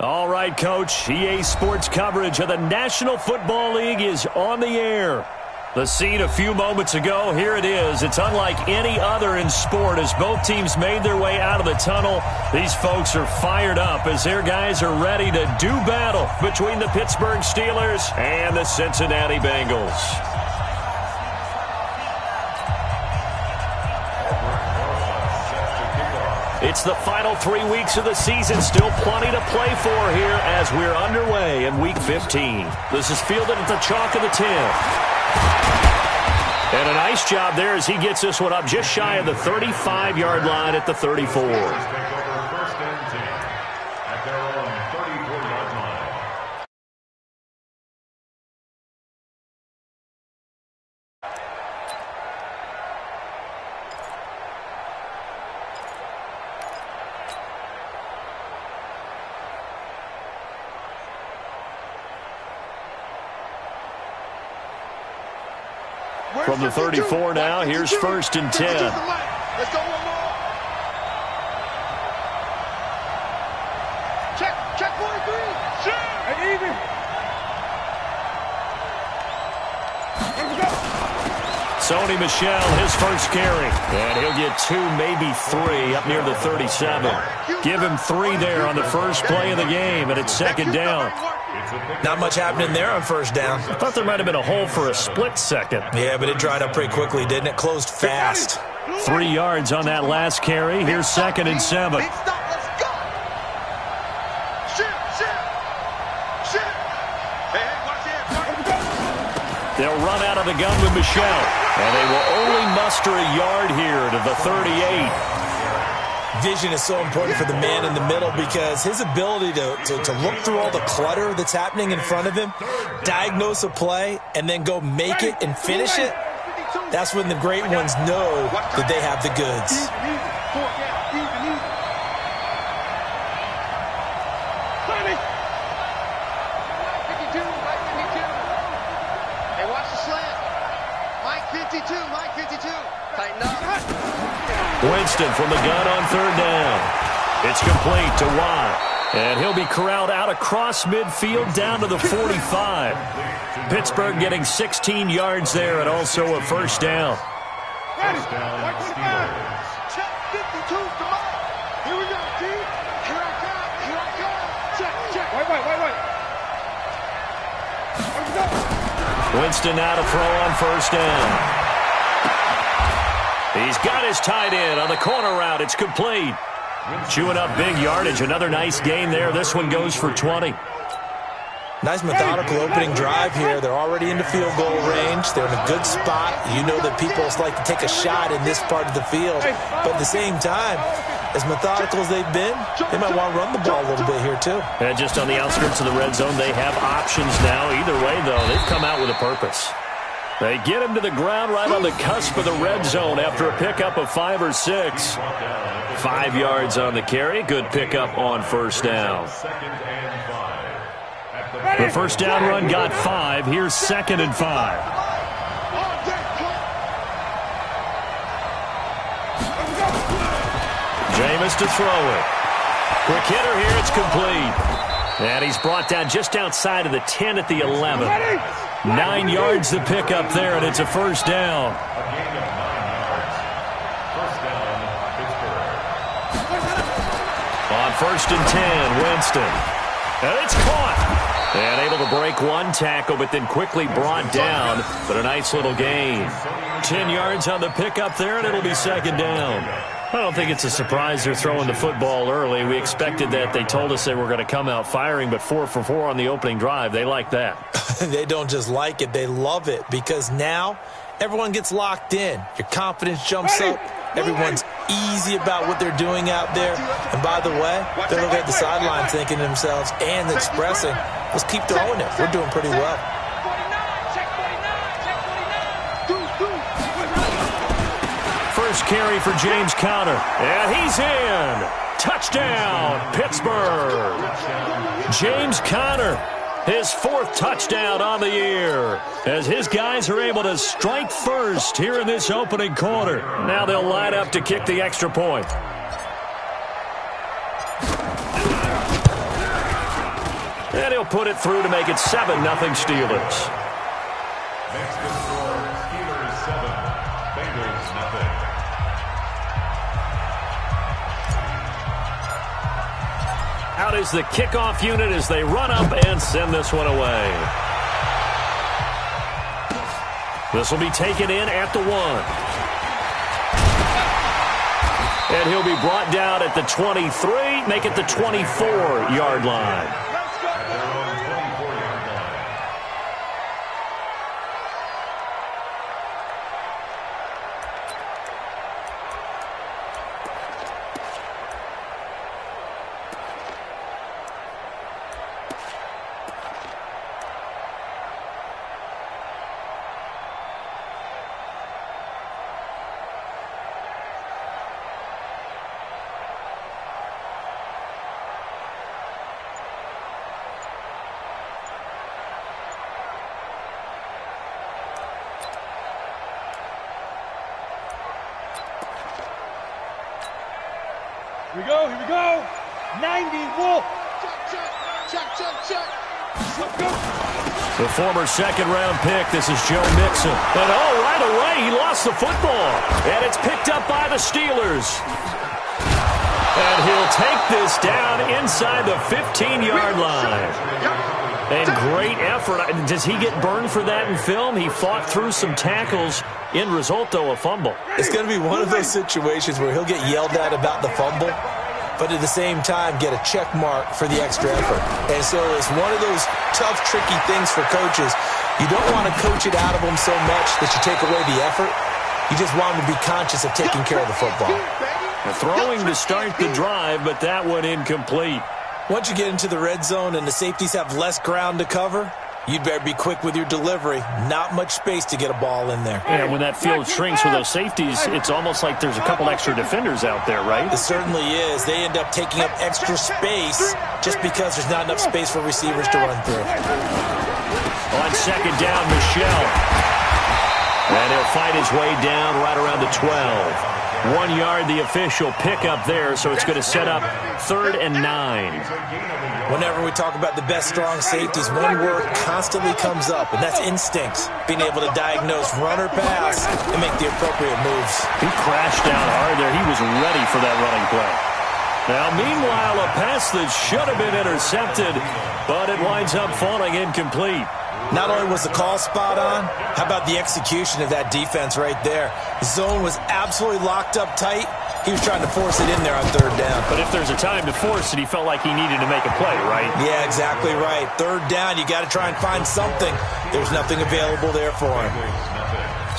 All right, Coach. EA Sports coverage of the National Football League is on the air. The scene a few moments ago, here it is. It's unlike any other in sport as both teams made their way out of the tunnel. These folks are fired up as their guys are ready to do battle between the Pittsburgh Steelers and the Cincinnati Bengals. It's the final 3 weeks of the season. Still plenty to play for here as we're underway in Week 15. This is fielded at the chalk of the 10. And a nice job there as he gets this one up just shy of the 35-yard line at the 34. From the 34 now, here's 1st and 10. Let's go one more. Check 43. And even. Sony Michel, his first carry. And he'll get 2, maybe 3 up near the 37. Give him 3 there on the first play of the game, and it's 2nd down. Not much happening there on 1st down. I thought there might have been a hole for a split second. Yeah, but it dried up pretty quickly, didn't it? Closed fast. 3 yards on that last carry. Here's 2nd and 7. They'll run out of the gun with Michel, and they will only muster a yard here to the 38. Vision is so important for the man in the middle because his ability to look through all the clutter that's happening in front of him, diagnose a play, and then go make it and finish it, that's when the great ones know that they have the goods. Winston from the gun on 3rd down. It's complete to Watt. And he'll be corralled out across midfield down to the 45. Pittsburgh getting 16 yards there and also a 1st down. Ready. Check 52. Come on. Here we go, T. Here I come. Check. Wait. Winston now to throw on 1st down. He's got his tight end on the corner route. It's complete. Chewing up big yardage. Another nice gain there. This one goes for 20. Nice methodical opening drive here. They're already into field goal range. They're in a good spot. You know that people like to take a shot in this part of the field. But at the same time, as methodical as they've been, they might want to run the ball a little bit here too. And just on the outskirts of the red zone, they have options now. Either way, though, they've come out with a purpose. They get him to the ground right on the cusp of the red zone after a pickup of 5 or 6. 5 yards on the carry. Good pickup on 1st down. The 1st down run got 5. Here's 2nd and 5. Jameis to throw it. Quick hitter here. It's complete. And he's brought down just outside of the 10 at the 11. 9 yards to pick up there, and it's a 1st down. On 1st and 10, Winston. And it's caught. And able to break one tackle, but then quickly brought down. But a nice little gain. 10 yards on the pickup there, and it'll be 2nd down. I don't think it's a surprise they're throwing the football early. We expected that. They told us they were going to come out firing, but 4 for 4 on the opening drive. They like that. They don't just like it. They love it because now everyone gets locked in. Your confidence jumps up. Everyone's easy about what they're doing out there. And by the way, they're looking at the sideline thinking to themselves and expressing, let's keep throwing it. We're doing pretty well. First carry for James Conner. And he's in. Touchdown, Pittsburgh. James Conner, his 4th touchdown on the year, as his guys are able to strike first here in this opening quarter. Now they'll line up to kick the extra point. And he'll put it through to make it 7-0 Steelers. Next to score, Steelers 7, Bengals 0. Out is the kickoff unit as they run up and send this one away. This will be taken in at the 1. And he'll be brought down at the 23, make it the 24-yard line. Here we go. 90, Wolf. Check. Let's go. The former second-round pick, this is Joe Mixon. And right away, he lost the football. And it's picked up by the Steelers. And he'll take this down inside the 15-yard line. And great effort. Does he get burned for that in film? He fought through some tackles. End result, though, a fumble. It's going to be one of those situations where he'll get yelled at about the fumble, but at the same time get a check mark for the extra effort. And so it's one of those tough, tricky things for coaches. You don't want to coach it out of them so much that you take away the effort. You just want them to be conscious of taking care of the football. Throwing to start the drive, but that one incomplete. Once you get into the red zone and the safeties have less ground to cover, you'd better be quick with your delivery. Not much space to get a ball in there. Yeah, when that field shrinks with those safeties, it's almost like there's a couple extra defenders out there, right? It certainly is. They end up taking up extra space just because there's not enough space for receivers to run through. On second down, Michelle. And he'll fight his way down right around the 12. 1 yard, the official pickup there, so it's going to set up 3rd and 9. Whenever we talk about the best strong safeties, one word constantly comes up, and that's instincts. Being able to diagnose run or pass and make the appropriate moves. He crashed down hard there. He was ready for that running play. Now, meanwhile, a pass that should have been intercepted, but it winds up falling incomplete. Not only was the call spot on, how about the execution of that defense right there? The zone was absolutely locked up tight. He was trying to force it in there on 3rd down. But if there's a time to force it, he felt like he needed to make a play, right? Yeah, exactly right. 3rd down, you got to try and find something. There's nothing available there for him.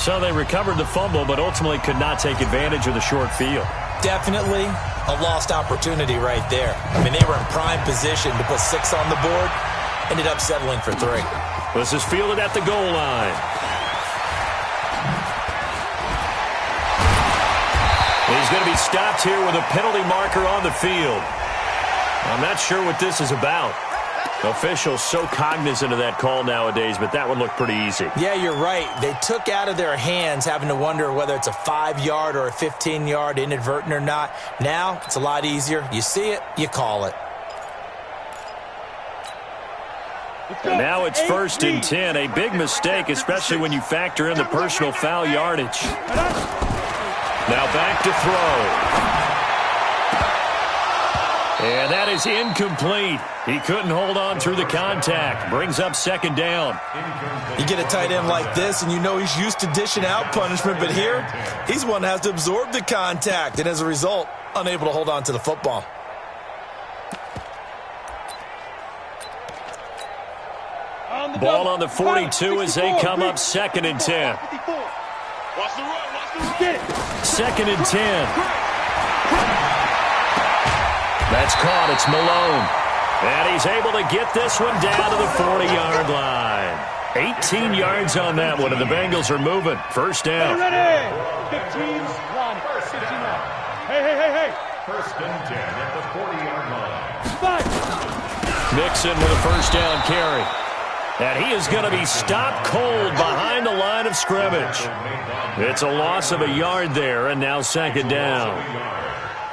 So they recovered the fumble, but ultimately could not take advantage of the short field. Definitely a lost opportunity right there. I mean, they were in prime position to put 6 on the board. Ended up settling for 3. This is fielded at the goal line. He's going to be stopped here with a penalty marker on the field. I'm not sure what this is about. Officials so cognizant of that call nowadays, but that one looked pretty easy. Yeah, you're right. They took out of their hands having to wonder whether it's a 5-yard or a 15-yard inadvertent or not. Now, it's a lot easier. You see it, you call it. And now it's 1st and 10. A big mistake, especially when you factor in the personal foul yardage. Now back to throw. And that is incomplete. He couldn't hold on through the contact. Brings up 2nd down. You get a tight end like this, and you know he's used to dishing out punishment, but here, he's one that has to absorb the contact, and as a result, unable to hold on to the football. Ball on the 42 as they come up 2nd and 10. 2nd and 10. That's caught. It's Malone. And he's able to get this one down to the 40-yard line. 18 yards on that one, and the Bengals are moving. 1st down. Ready. 15, 1, 15, 1. Hey. 1st and 10 at the 40-yard line. Mixon with a 1st down carry. And he is going to be stopped cold behind the line of scrimmage. It's a loss of a yard there, and now 2nd down.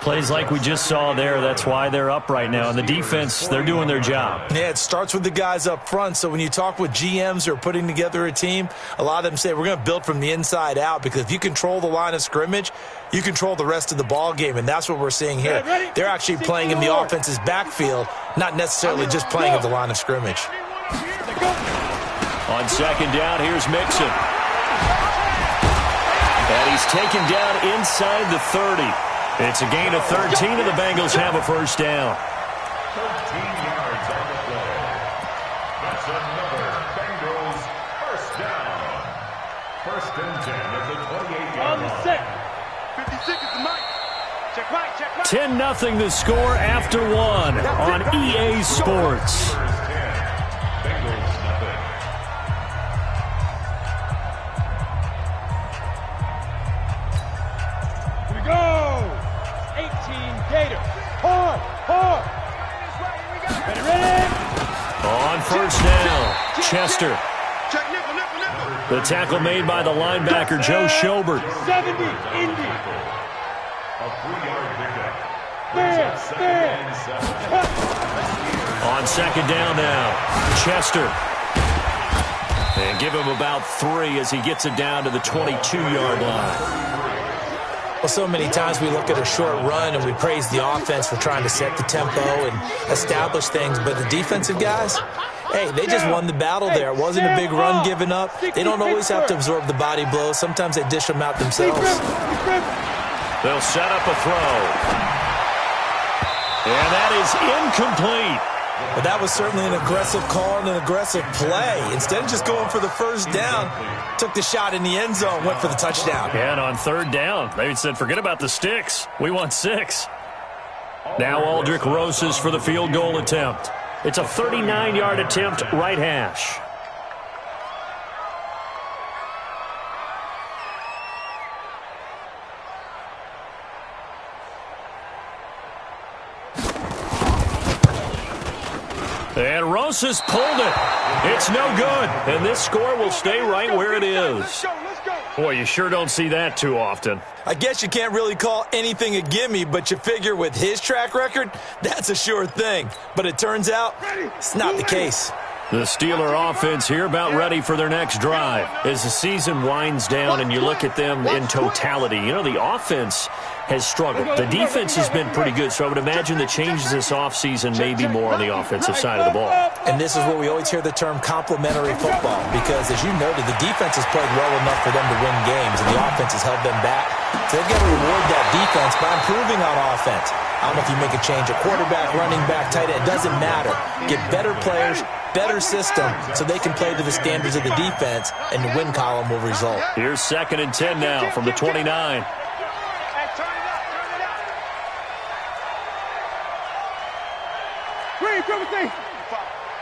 Plays like we just saw there, that's why they're up right now. And the defense, they're doing their job. Yeah, it starts with the guys up front. So when you talk with GMs who are putting together a team, a lot of them say we're going to build from the inside out, because if you control the line of scrimmage, you control the rest of the ball game, and that's what we're seeing here. They're actually playing in the offense's backfield, not necessarily just playing at the line of scrimmage. On second down, here's Mixon. And he's taken down inside the 30. It's a gain of 13, and the Bengals have a first down. 13 yards on the play. That's another Bengals first down. First and 10 at the 28-yard line. 56 is the mic. Check right, check right. 10-0 the score after one on EA Sports. Bengals nothing. Here we go. 18 Gators. Hard, hard. Ready? On first down, Chester. Check nickel, nickel, nickel. The tackle made by the linebacker, Joe Schobert. 70, Indy. A 3-yard pickup. Stand. On second down now, Chester. And give him about 3 as he gets it down to the 22-yard line. Well, so many times we look at a short run and we praise the offense for trying to set the tempo and establish things, but the defensive guys, hey, they just won the battle there. It wasn't a big run given up. They don't always have to absorb the body blows. Sometimes they dish them out themselves. They'll set up a throw. And that is incomplete. But that was certainly an aggressive call and an aggressive play. Instead of just going for the first down, took the shot in the end zone, went for the touchdown. And on third down, they said, forget about the sticks. We want 6. Now Aldrich Rosas for the field goal attempt. It's a 39-yard attempt, right hash. And Rosas pulled it. It's no good. And this score will stay right where it is. Boy, you sure don't see that too often. I guess you can't really call anything a gimme, but you figure with his track record, that's a sure thing. But it turns out it's not the case. The Steeler offense here about ready for their next drive. As the season winds down and you look at them in totality, you know, the offense has struggled. The defense has been pretty good, so I would imagine the changes this offseason may be more on the offensive side of the ball. And this is where we always hear the term complementary football, because as you noted, the defense has played well enough for them to win games, and the offense has held them back. So they've got to reward that defense by improving on offense. I don't know if you make a change, a quarterback, running back, tight end, it doesn't matter. Get better players, better system, so they can play to the standards of the defense, and the win column will result. Here's 2nd and 10 now from the 29.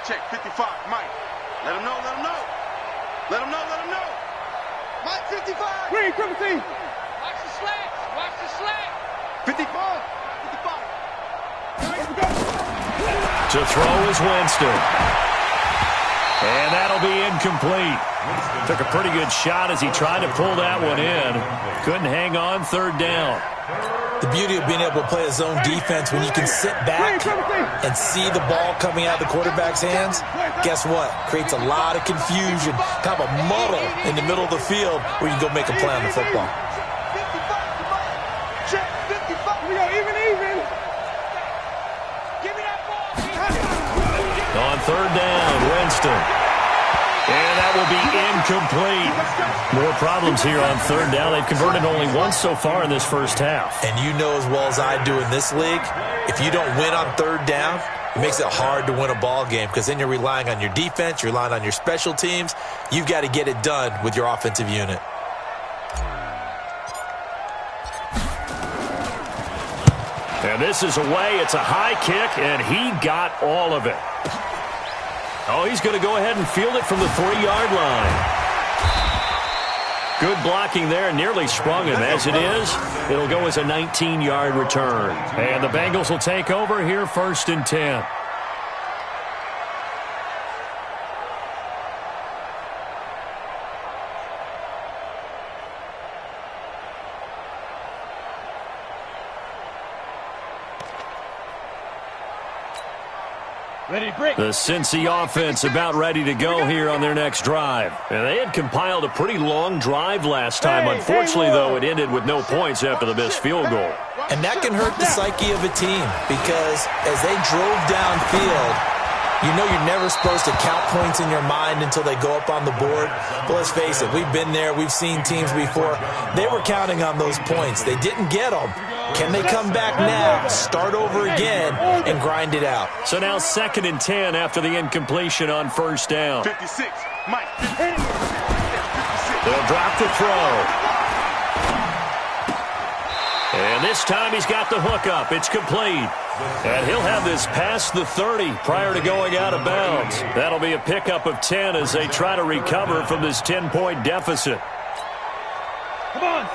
Check 55, Mike. Let him know, let him know. Let him know, let him know. Mike 55. Green, triple T. Watch the slants, watch the slant. 55, 55. To throw is Winston. And that'll be incomplete. Took a pretty good shot as he tried to pull that one in. Couldn't hang on third down. The beauty of being able to play a zone defense when you can sit back and see the ball coming out of the quarterback's hands, guess what? Creates a lot of confusion, kind of a muddle in the middle of the field where you can go make a play on the football. On third down, Winston. And that will be incomplete. More problems here on third down. They've converted only once so far in this first half. And you know as well as I do in this league, if you don't win on third down, it makes it hard to win a ball game, because then you're relying on your defense, you're relying on your special teams. You've got to get it done with your offensive unit. And this is away. It's a high kick, and he got all of it. Oh, he's going to go ahead and field it from the 3-yard line. Good blocking there, nearly sprung him. As it is, it'll go as a 19-yard return. And the Bengals will take over here, 1st and 10. The Cincy offense about ready to go here on their next drive. And they had compiled a pretty long drive last time. Unfortunately, though, it ended with no points after the missed field goal. And that can hurt the psyche of a team because as they drove downfield, you know you're never supposed to count points in your mind until they go up on the board. But let's face it, we've been there. We've seen teams before. They were counting on those points. They didn't get them. Can they come back now, start over again, and grind it out? So now 2nd and 10 after the incompletion on first down. 56, Mike. They'll drop the throw. And this time he's got the hook up. It's complete. And he'll have this past the 30 prior to going out of bounds. That'll be a pickup of 10 as they try to recover from this 10-point deficit.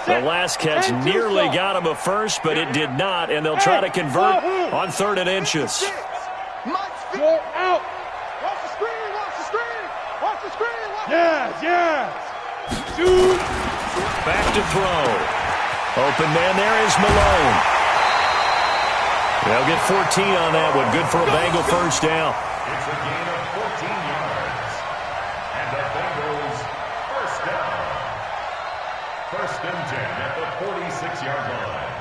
The last catch nearly got him a first, but it did not, and they'll try to convert on 3rd and inches. Go out. Watch the screen, watch the screen. Watch the screen. Yes. Shoot. Back to throw. Open man there is Malone. They'll get 14 on that one. Good for a Bengal first down. It's a gain of 14 yards. And the Bengals first down. 1st and 10 at the 46-yard line.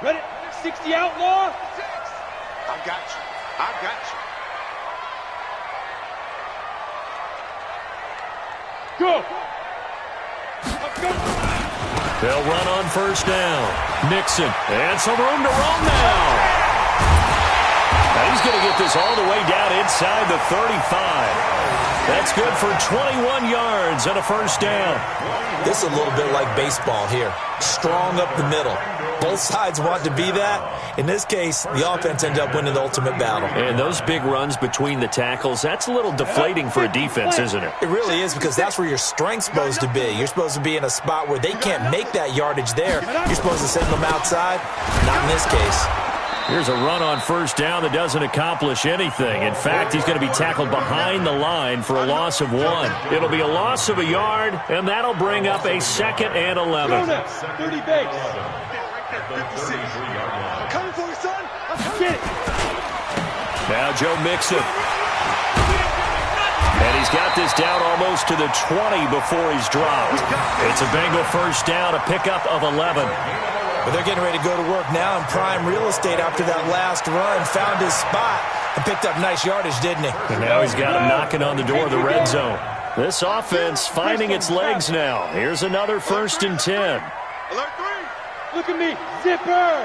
Ready? 60 outlaw. I got you. Go. They'll run on first down. Nixon. And some room to roam now. Now he's going to get this all the way down inside the 35. That's good for 21 yards and a first down. This is a little bit like baseball here. Strong up the middle. Both sides want to be that. In this case, the offense ended up winning the ultimate battle. And those big runs between the tackles, that's a little deflating for a defense, isn't it? It really is, because that's where your strength's supposed to be. You're supposed to be in a spot where they can't make that yardage there. You're supposed to send them outside. Not in this case. Here's a run on first down that doesn't accomplish anything. In fact, he's going to be tackled behind the line for a loss of 1. It'll be a loss of a yard, and that'll bring up a 2nd and 11. 30 base. 56. I'm coming for you, son. I'm coming. Now Joe Mixon. And he's got this down almost to the 20 before he's dropped. It's a Bengal first down, a pickup of 11. But they're getting ready to go to work now in prime real estate after that last run. Found his spot and picked up nice yardage, didn't he? And now he's got him knocking on the door of the red zone. This offense finding its legs now. Here's another 1st and 10. Alert 3. Look at me. Zipper.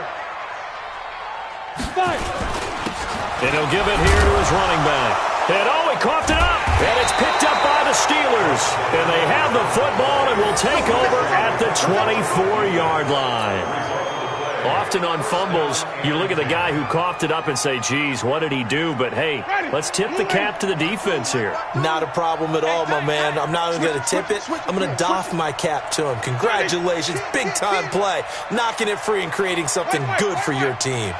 Fight. And he'll give it here to his running back. And he coughed it up. And it's picked up by the Steelers. And they have the football and will take over at the 24-yard line. Often on fumbles, you look at the guy who coughed it up and say, geez, what did he do? But, hey, let's tip the cap to the defense here. Not a problem at all, my man. I'm not even going to tip it. I'm going to doff my cap to him. Congratulations. Big-time play. Knocking it free and creating something good for your team.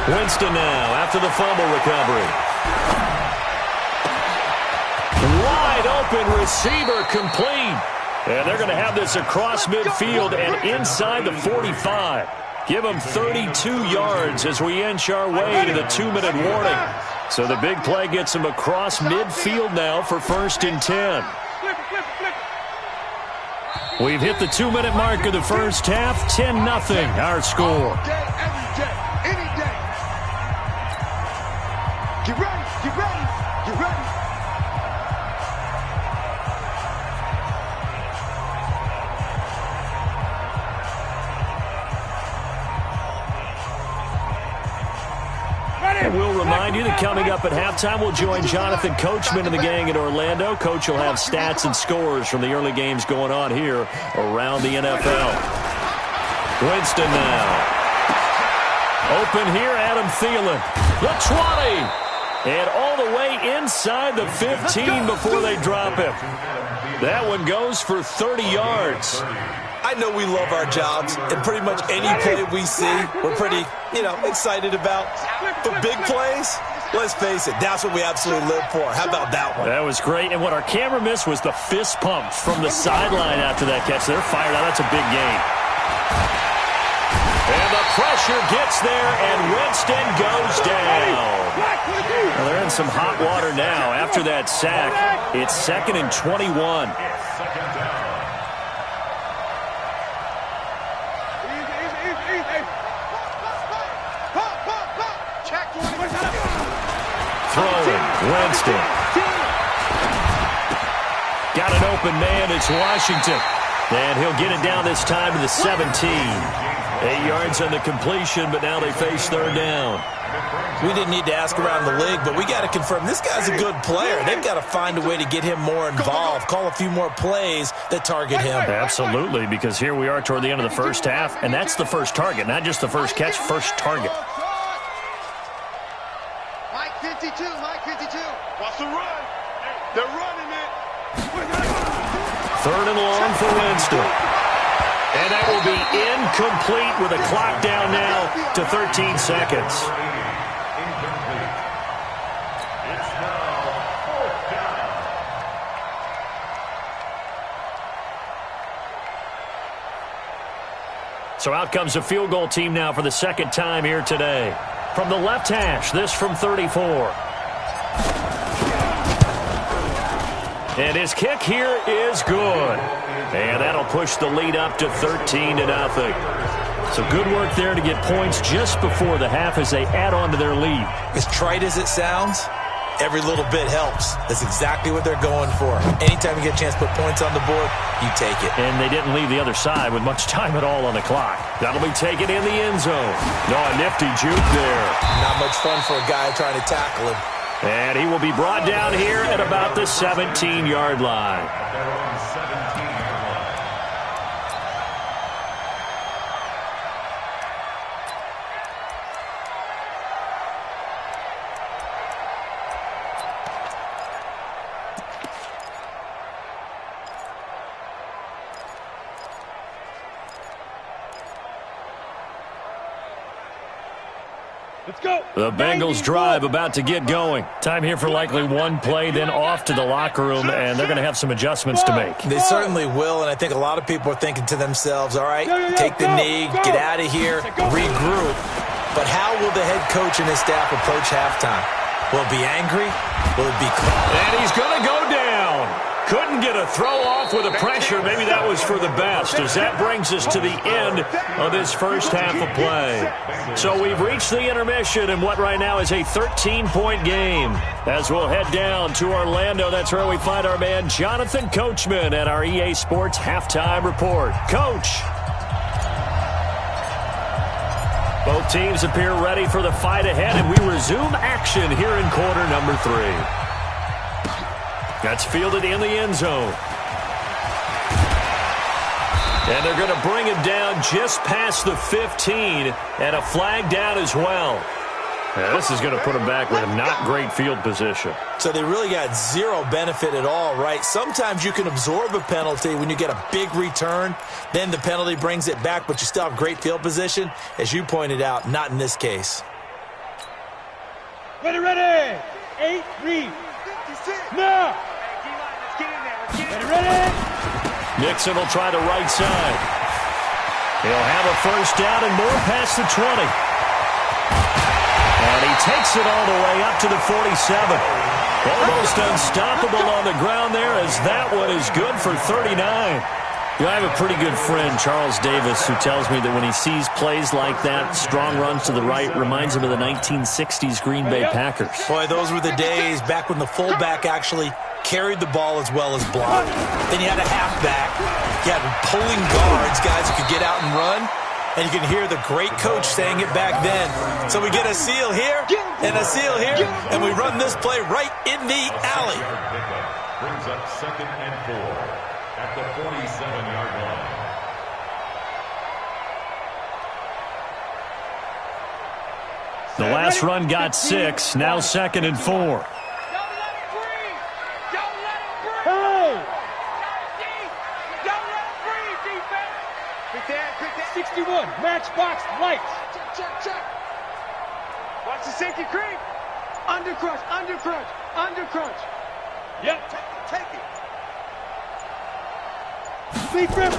Winston now after the fumble recovery. Wide open receiver complete. And they're going to have this across midfield and inside the 45. Give them 32 yards as we inch our way to the 2-minute warning. So the big play gets them across midfield now for 1st and 10. We've hit the 2-minute mark of the first half. 10-0 our score. Every day, any day. Get ready, get ready, get ready. And we'll remind you that coming up at halftime, we'll join Jonathan Coachman and the gang in Orlando. Coach will have stats and scores from the early games going on here around the NFL. Winston now. Open here, Adam Thielen. The 20. And all the way inside the 15 before they drop him. That one goes for 30 yards. I know we love our jobs, and pretty much any play we see, we're pretty, excited about. But big plays, let's face it, that's what we absolutely live for. How about that one? That was great, and what our camera missed was the fist pump from the sideline after that catch. They're fired out. That's a big gain. And the pressure gets there, and Winston goes down. Well, they're in some hot water now. After that sack, it's 2nd and 21. Throwing, Winston. Got an open man, it's Washington. And he'll get it down this time to the 17. 8 yards on the completion, but now they face 3rd down. We didn't need to ask around the league, but we got to confirm this guy's a good player. They've got to find a way to get him more involved, call a few more plays that target him. Absolutely, because here we are toward the end of the first half, and that's the first target, not just the first catch, first target. Mike 52, Mike 52. Wants to run. They're running it. 3rd and long for Winston. And that will be incomplete with a clock down now to 13 seconds. It's now 4th down. So out comes the field goal team now for the 2nd time here today. From the left hash, this from 34. And his kick here is good. And that'll push the lead up to 13-0. So good work there to get points just before the half as they add on to their lead. As trite as it sounds, every little bit helps. That's exactly what they're going for. Anytime you get a chance to put points on the board, you take it. And they didn't leave the other side with much time at all on the clock. That'll be taken in the end zone. No, a nifty juke there. Not much fun for a guy trying to tackle him. And he will be brought down here at about the 17-yard line. The Bengals drive about to get going. Time here for likely one play, then off to the locker room, and they're going to have some adjustments to make. They certainly will, and I think a lot of people are thinking to themselves, all right, take the knee, get out of here, regroup. But how will the head coach and his staff approach halftime? Will it be angry? Will it be calm? And he's going to go down. Couldn't get a throw off with the pressure. Maybe that was for the best, as that brings us to the end of this first half of play. So we've reached the intermission in what right now is a 13-point game. As we'll head down to Orlando, that's where we find our man Jonathan Coachman at our EA Sports Halftime Report. Coach. Both teams appear ready for the fight ahead, and we resume action here in quarter number 3. That's fielded in the end zone. And they're going to bring him down just past the 15, and a flag down as well. Now, this is going to put him back with a not great field position. So they really got zero benefit at all, right? Sometimes you can absorb a penalty when you get a big return. Then the penalty brings it back, but you still have great field position. As you pointed out, not in this case. Ready, ready. 8, 3. Now. Ready? Nixon will try the right side. He'll have a first down and more past the 20. And he takes it all the way up to the 47. Almost unstoppable on the ground there, as that one is good for 39. I have a pretty good friend, Charles Davis, who tells me that when he sees plays like that, strong runs to the right, reminds him of the 1960s Green Bay Packers. Boy, those were the days back when the fullback actually carried the ball as well as blocked. Then you had a halfback. You had pulling guards, guys who could get out and run. And you can hear the great coach saying it back then. So we get a seal here and a seal here, and we run this play right in the alley. Brings up 2nd and 4 at the 47-yard line. The last run got 6, now 2nd and 4. 61, matchbox lights. Check. Watch the safety creep. Under crunch. Yep. Take it. Lead grip.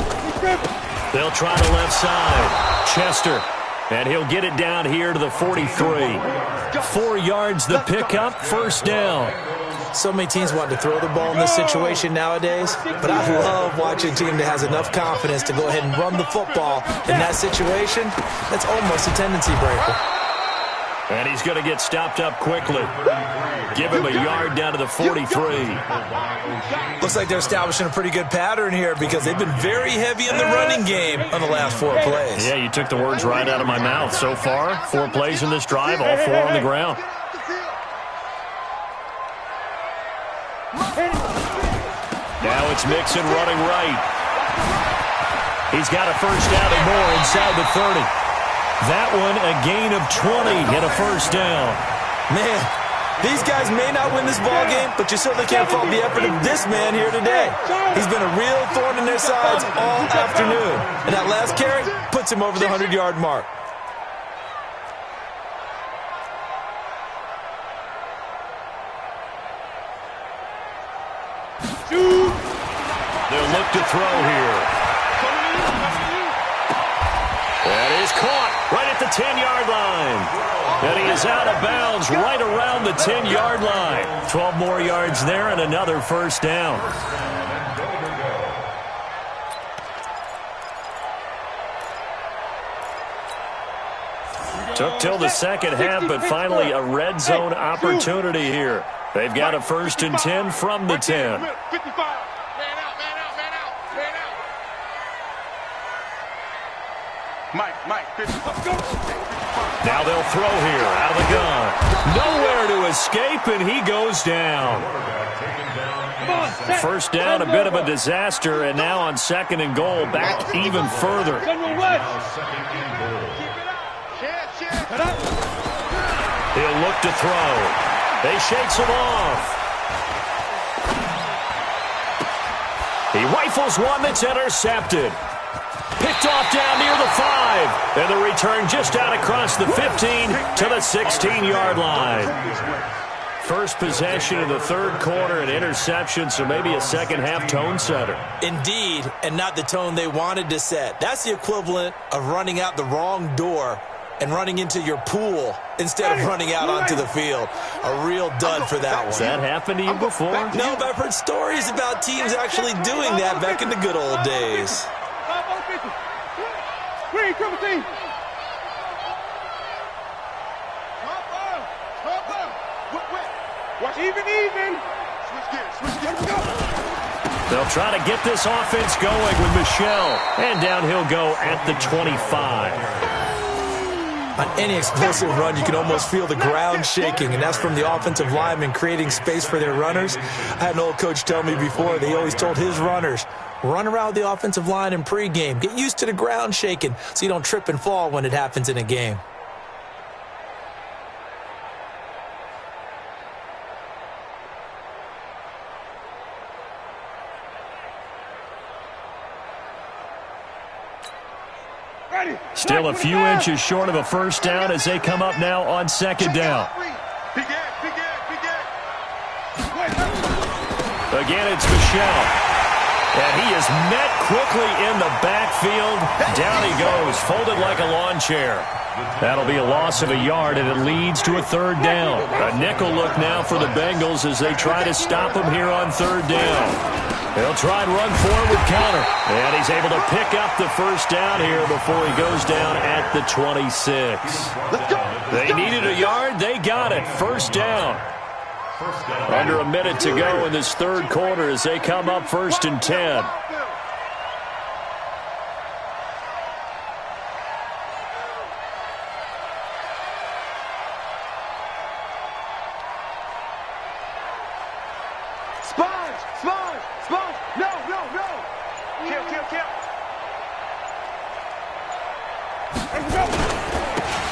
They'll try the left side. Chester. And he'll get it down here to the 43. 4 yards the pickup, first down. So many teams want to throw the ball in this situation nowadays, but I love watching a team that has enough confidence to go ahead and run the football in that situation. That's almost a tendency breaker. And he's going to get stopped up quickly. Give him a yard down to the 43. Looks like they're establishing a pretty good pattern here because they've been very heavy in the running game on the last 4 plays. Yeah, you took the words right out of my mouth. So far, 4 plays in this drive, all 4 on the ground. Now it's Mixon running right. He's got a first down and more inside the 30. That one a gain of 20 and a first down. Man, these guys may not win this ball game, but you certainly can't fault the effort of this man here today. He's been a real thorn in their sides all afternoon. And that last carry puts him over the 100-yard mark. They'll look to throw here. That is caught right at the 10-yard line. And he is out of bounds right around the 10-yard line. 12 more yards there and another first down. Took till the second half, but finally a red zone opportunity here. They've got a 1st and 10 from the 10. Mike, 50. Now they'll throw here out of the gun. Nowhere to escape, and he goes down. First down, a bit of a disaster, and now on 2nd and goal, back even further. He'll look to throw. They shakes him off. He rifles one that's intercepted. Picked off down near the 5. And the return just out across the 15 to the 16-yard line. First possession of the 3rd quarter, an interception, so maybe a second-half tone setter. Indeed, and not the tone they wanted to set. That's the equivalent of running out the wrong door and running into your pool instead of running out onto the field. A real dud for that one. Has that happened to you before? No, but I've heard stories about teams actually doing that back in the good old days. Even. Switch gears. They'll try to get this offense going with Michelle. And down he'll go at the 25. On any explosive run, you can almost feel the ground shaking, and that's from the offensive linemen creating space for their runners. I had an old coach tell me before, they always told his runners, run around the offensive line in pregame. Get used to the ground shaking so you don't trip and fall when it happens in a game. Still a few inches short of a first down as they come up now on 2nd down. Again, it's Michelle. And he is met quickly in the backfield. Down he goes, folded like a lawn chair. That'll be a loss of a yard, and it leads to a 3rd down. A nickel look now for the Bengals as they try to stop him here on 3rd down. They'll try and run forward with counter. And he's able to pick up the first down here before he goes down at the 26. They needed a yard. They got it. First down. Under a minute to go in this 3rd quarter as they come up 1st and 10.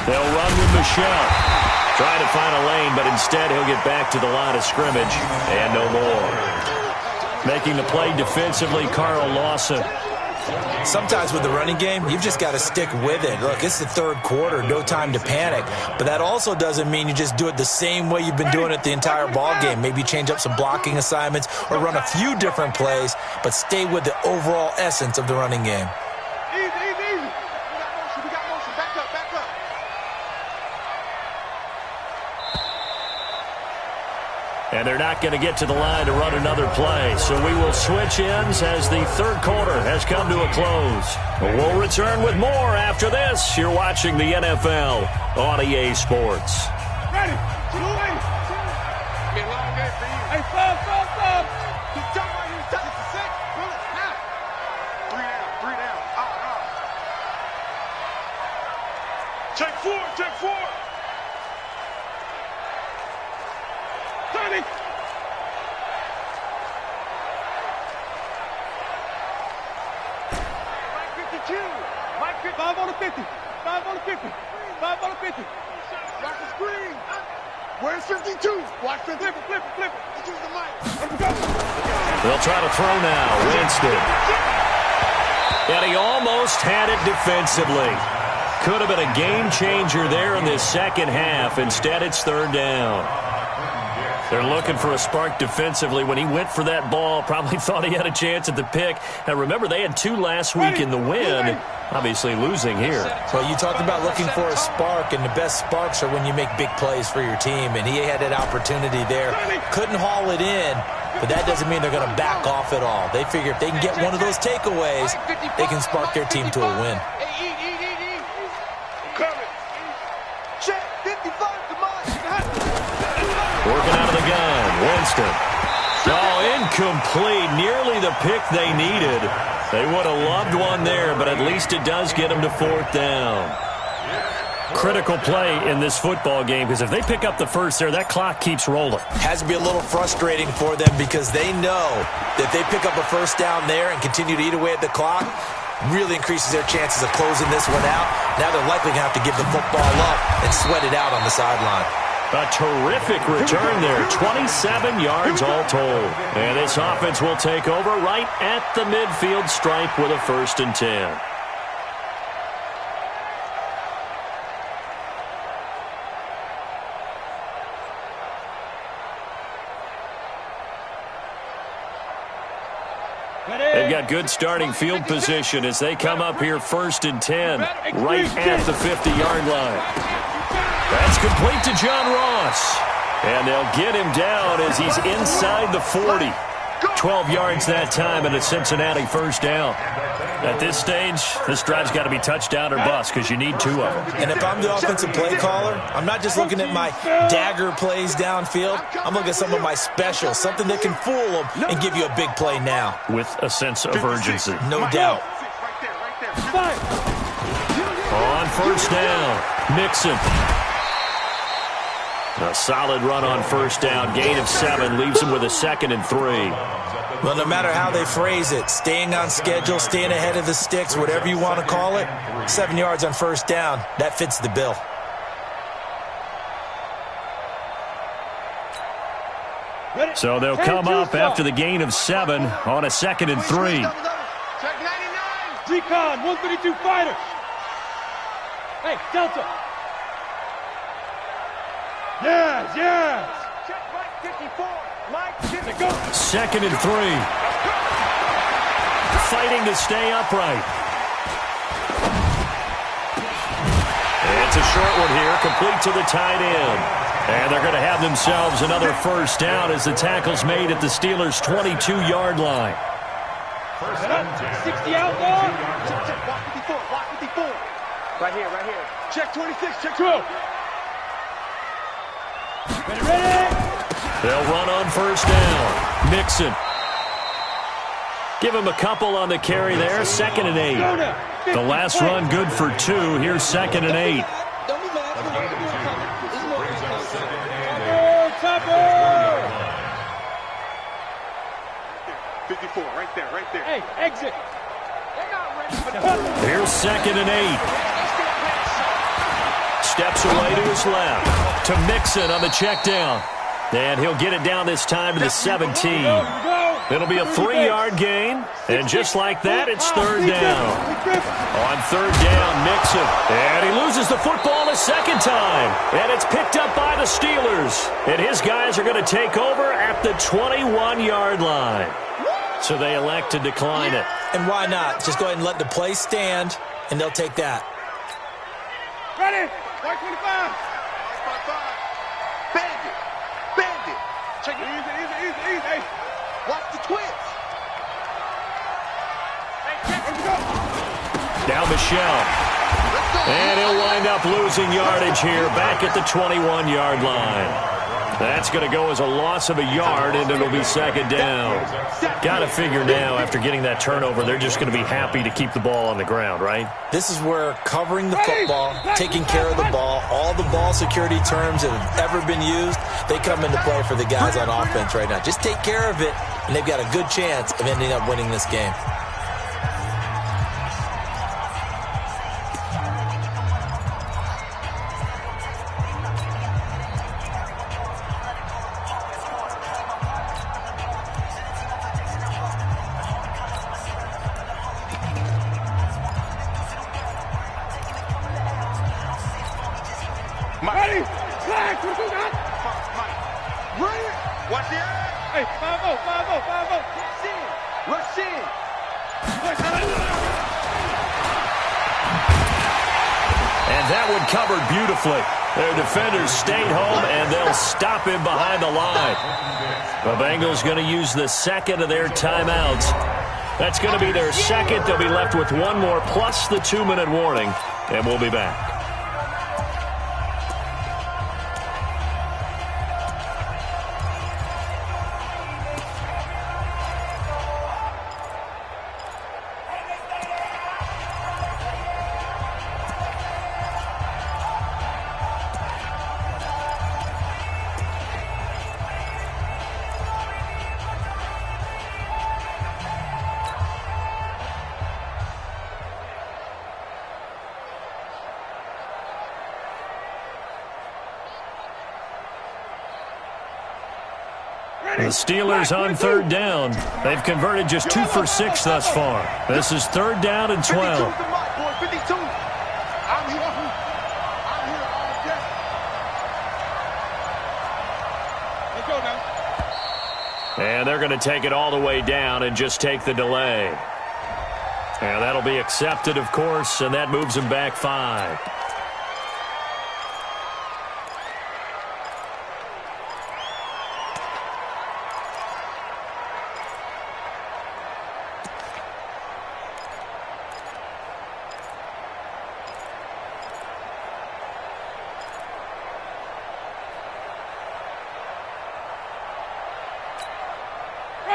They'll run with Michelle. Try to find a lane, but instead he'll get back to the line of scrimmage and no more. Making the play defensively, Carl Lawson. Sometimes with the running game, you've just got to stick with it. Look, it's the third quarter, no time to panic. But that also doesn't mean you just do it the same way you've been doing it the entire ball game. Maybe change up some blocking assignments or run a few different plays, but stay with the overall essence of the running game. Easy, easy, easy. We got motion. Back up, back up. And they're not going to get to the line to run another play. So we will switch ends as the third quarter has come to a close. We'll return with more after this. You're watching the NFL on EA Sports. Ready. Be a long day for you. Hey, stop. He's done right here. He's done. 6. Bullet. Now. 3 down. Check 4. 30. Mike 52. Mike 50. 5 on the 50. 5 on the 50. 5 on the 50. Watch the screen. Where's 52? Watch 50. Flip it. Let's use the mic. They'll try to throw now. Winston. And he almost had it defensively. Could have been a game changer there in this second half. Instead, it's third down. They're looking for a spark defensively. When he went for that ball, probably thought he had a chance at the pick. And remember, they had 2 last week in the win. Obviously losing here. Well, you talked about looking for a spark, and the best sparks are when you make big plays for your team. And he had that opportunity there. Couldn't haul it in, but that doesn't mean they're going to back off at all. They figure if they can get one of those takeaways, they can spark their team to a win. Coming. Check 55 to mine. Working out of the gun. Winston. Oh, incomplete. Nearly the pick they needed. They would have loved one there, but at least it does get them to fourth down. Critical play in this football game, because if they pick up the first there, that clock keeps rolling. Has to be a little frustrating for them because they know that if they pick up a first down there and continue to eat away at the clock, really increases their chances of closing this one out. Now they're likely going to have to give the football up and sweat it out on the sideline. A terrific return there. 27 yards all told. And this offense will take over right at the midfield stripe with a 1st and 10. They've got good starting field position as they come up here 1st and 10, right at the 50-yard line. That's complete to John Ross. And they'll get him down as he's inside the 40. 12 yards that time and a Cincinnati first down. At this stage, this drive's got to be touchdown or bust because you need 2 of them. And if I'm the offensive play caller, I'm not just looking at my dagger plays downfield. I'm looking at some of my specials, something that can fool them and give you a big play now. With a sense of urgency. No doubt. On first down, Mixon. A solid run on first down. Gain of 7 leaves him with a 2nd and 3. Well, no matter how they phrase it, staying on schedule, staying ahead of the sticks, whatever you want to call it, 7 yards on first down, that fits the bill. So they'll come up after the gain of 7 on a 2nd and 3. Check 99. Recon, 132 fighter. Hey, Delta. Yes. Check Mike 54. Mike 54. 2nd and 3. Fighting to stay upright. It's a short one here, complete to the tight end. And they're going to have themselves another first down as the tackle's made at the Steelers' 22-yard line. 60 out long. Check, block 54, block 54. Right here. Check 26, check 12. Ready. They'll run on first down. Mixon. Give him a couple on the carry there. 2nd and 8. The last run good for 2. Here's 2nd and 8. Don't be mad. 54, right there. Hey, exit. They're not ready for the Here's 2nd and 8. Steps away to his left. To Mixon on the check down. And he'll get it down this time to the 17. Go. It'll be a 3-yard gain, and just like that, it's third down. On third down, Nixon, and he loses the football a second time, and it's picked up by the Steelers, and his guys are going to take over at the 21-yard line. So they elect to decline it. And why not? Just go ahead and let the play stand, and they'll take that. Ready? 125. Bandit. Check it. Easy. Watch the twist. Now Michelle. And he'll wind up losing yardage here back at the 21-yard line. That's going to go as a loss of a yard, and it'll be second down. Got to figure now, after getting that turnover, they're just going to be happy to keep the ball on the ground, right? This is where covering the football, taking care of the ball, all the ball security terms that have ever been used, they come into play for the guys on offense right now. Just take care of it, and they've got a good chance of ending up winning this game. Ready? Flag. What you got? Run it. Watch the eye. Hey, 5-0. Rush in. And that one covered beautifully. Their defenders stayed home, and they'll stop him behind the line. The Bengals going to use the second of their timeouts. That's going to be their second. They'll be left with one more plus the 2-minute warning, and we'll be back. The Steelers on third down. They've converted just 2 for 6 thus far. This is third down and 12. 52. I'm here all day. Let's go now. And they're going to take it all the way down and just take the delay. And that'll be accepted, of course, and that moves them back 5.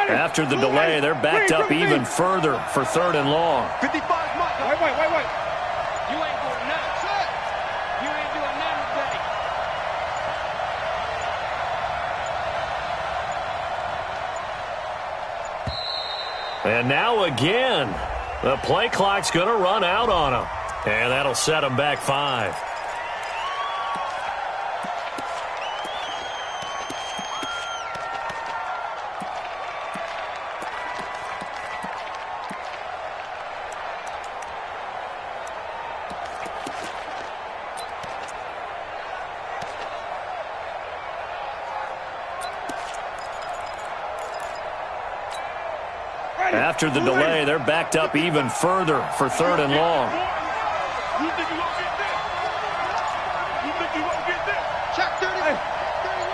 After the delay, they're backed up even further for third and long. 55, Mike. Wait. You ain't doing nothing. You ain't doing nothing today. And now again, the play clock's going to run out on them. And that'll set them back 5. After the delay, they're backed up even further for third and long. You think you won't get this? You think you won't get this? Check 30. Hey,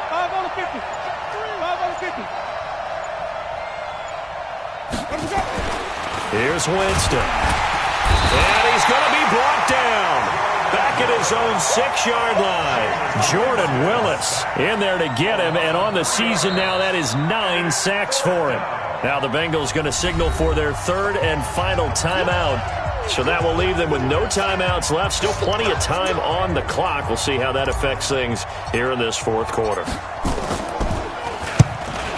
5 on the 50. 5 on the 50. Let him go. Here's Winston. And he's going to be brought down. Back at his own 6-yard line. Jordan Willis in there to get him. And on the season now, that is 9 sacks for him. Now the Bengals going to signal for their third and final timeout. So that will leave them with no timeouts left. Still plenty of time on the clock. We'll see how that affects things here in this fourth quarter.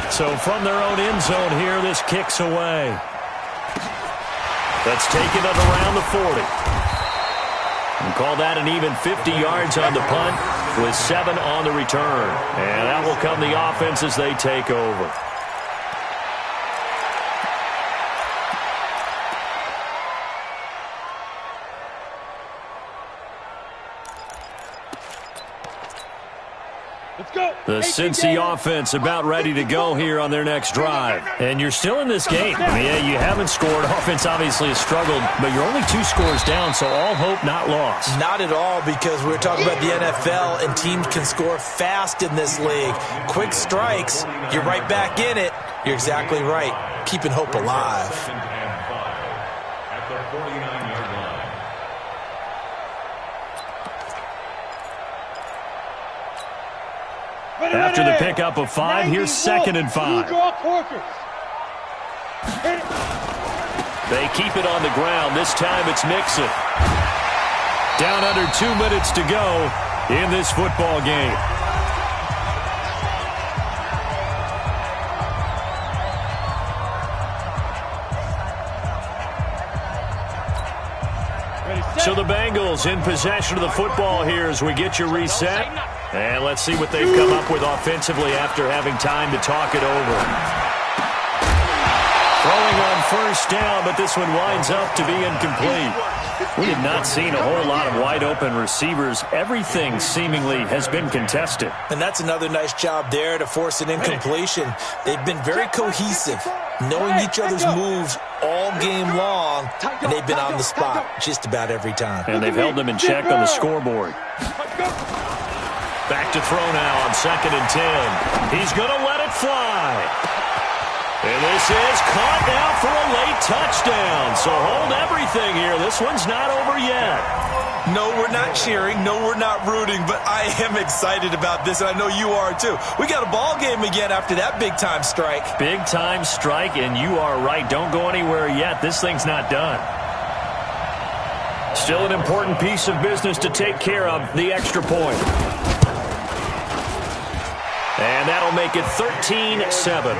So from their own end zone here, this kicks away. That's taken it around the 40. And call that an even 50 yards on the punt with 7 on the return. And that will come the offense as they take over. The Cincy offense about ready to go here on their next drive. And you're still in this game. Yeah, you haven't scored. Offense obviously has struggled, but you're only 2 scores down, so all hope not lost. Not at all, because we're talking about the NFL, and teams can score fast in this league. Quick strikes, you're right back in it. You're exactly right. Keeping hope alive. At the 49-yard line. After the pickup of 5, here's 2nd and 5. They keep it on the ground. This time it's Mixon. Down under 2 minutes to go in this football game. So the Bengals in possession of the football here as we get you reset. And let's see what they've come up with offensively after having time to talk it over. Throwing on 1st down, but this one winds up to be incomplete. We have not seen a whole lot of wide-open receivers. Everything seemingly has been contested. And that's another nice job there to force an incompletion. They've been very cohesive, knowing each other's moves all game long, and they've been on the spot just about every time. And they've held them in check on the scoreboard. Back to throw now on 2nd and 10. He's going to let it fly. And this is caught now for a late touchdown. So hold everything here. This one's not over yet. No, we're not cheering. No, we're not rooting. But I am excited about this, and I know you are too. We got a ball game again after that big-time strike. Big-time strike, and you are right. Don't go anywhere yet. This thing's not done. Still an important piece of business to take care of, the extra point. And that'll make it 13-7.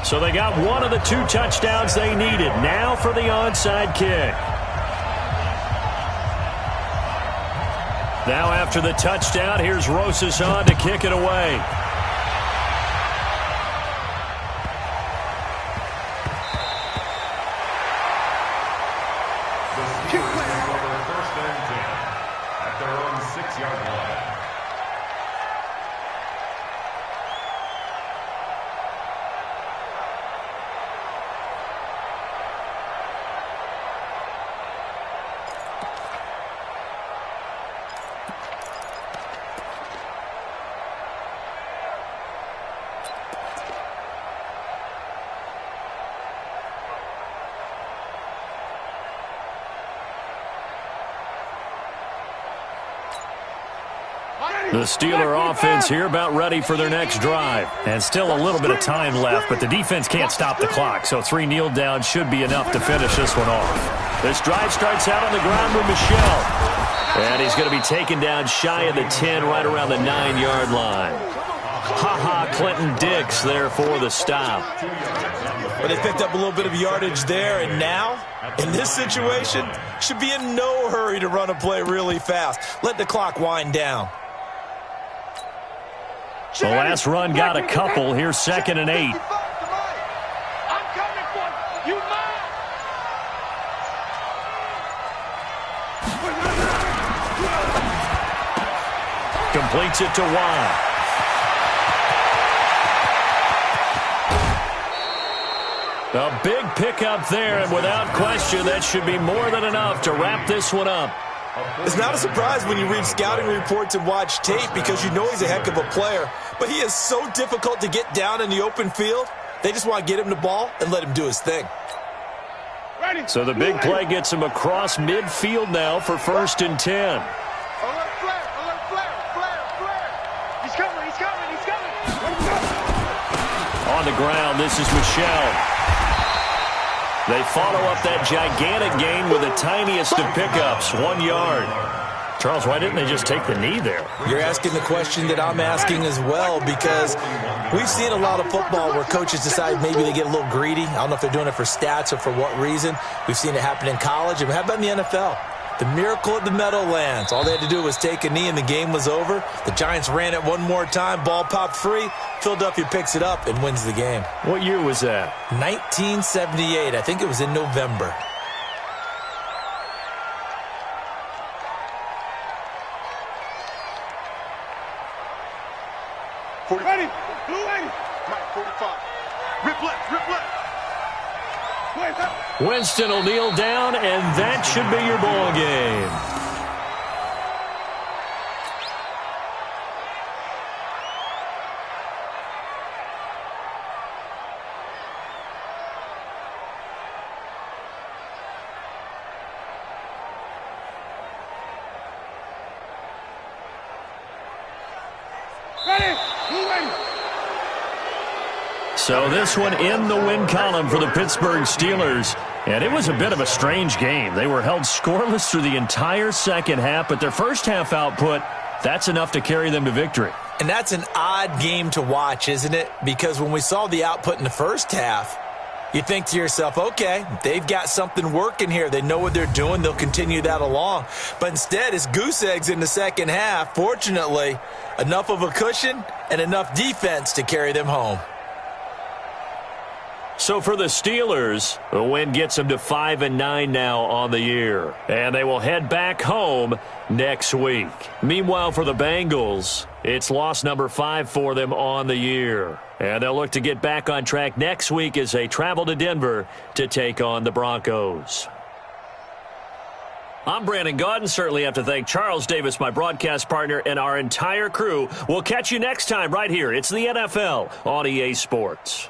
So they got one of the 2 touchdowns they needed. Now for the onside kick. Now after the touchdown, here's Rosas on to kick it away. The Steelers over 1st and 10 at their own 6-yard line. The Steeler offense here about ready for their next drive. And still a little bit of time left, but the defense can't stop the clock, so 3 kneel downs should be enough to finish this one off. This drive starts out on the ground with Michel. And he's going to be taken down shy of the 10, right around the 9-yard line. Ha-ha, Clinton Dix there for the stop. But they picked up a little bit of yardage there, and now, in this situation, should be in no hurry to run a play really fast. Let the clock wind down. The last run got a couple. Here's 2nd and 8. Completes it to Watt. A big pickup there, and without question, that should be more than enough to wrap this one up. It's not a surprise when you read scouting reports and watch tape because you know he's a heck of a player. But he is so difficult to get down in the open field. They just want to get him the ball and let him do his thing. So the big play gets him across midfield now for 1st and 10. Alert flare, flare. He's coming. On the ground, this is Michel. They follow up that gigantic gain with the tiniest of pickups, 1 yard. Charles, why didn't they just take the knee there? You're asking the question that I'm asking as well, because we've seen a lot of football where coaches decide maybe they get a little greedy. I don't know if they're doing it for stats or for what reason. We've seen it happen in college. And how about in the NFL? The miracle at the Meadowlands. All they had to do was take a knee and the game was over. The Giants ran it one more time. Ball popped free. Philadelphia picks it up and wins the game. What year was that? 1978. I think it was in November. Ready? Blue 80. Mike 45. Rip left, rip left. Winston will kneel down, and that should be your ball game. Ready? Blue 80. So this one in the win column for the Pittsburgh Steelers. And it was a bit of a strange game. They were held scoreless through the entire second half, but their first half output, that's enough to carry them to victory. And that's an odd game to watch, isn't it? Because when we saw the output in the first half, you think to yourself, okay, they've got something working here. They know what they're doing. They'll continue that along. But instead, it's goose eggs in the second half. Fortunately, enough of a cushion and enough defense to carry them home. So for the Steelers, the win gets them to 5-9 now on the year. And they will head back home next week. Meanwhile, for the Bengals, it's loss number 5 for them on the year. And they'll look to get back on track next week as they travel to Denver to take on the Broncos. I'm Brandon God, and certainly have to thank Charles Davis, my broadcast partner, and our entire crew. We'll catch you next time right here. It's the NFL on EA Sports.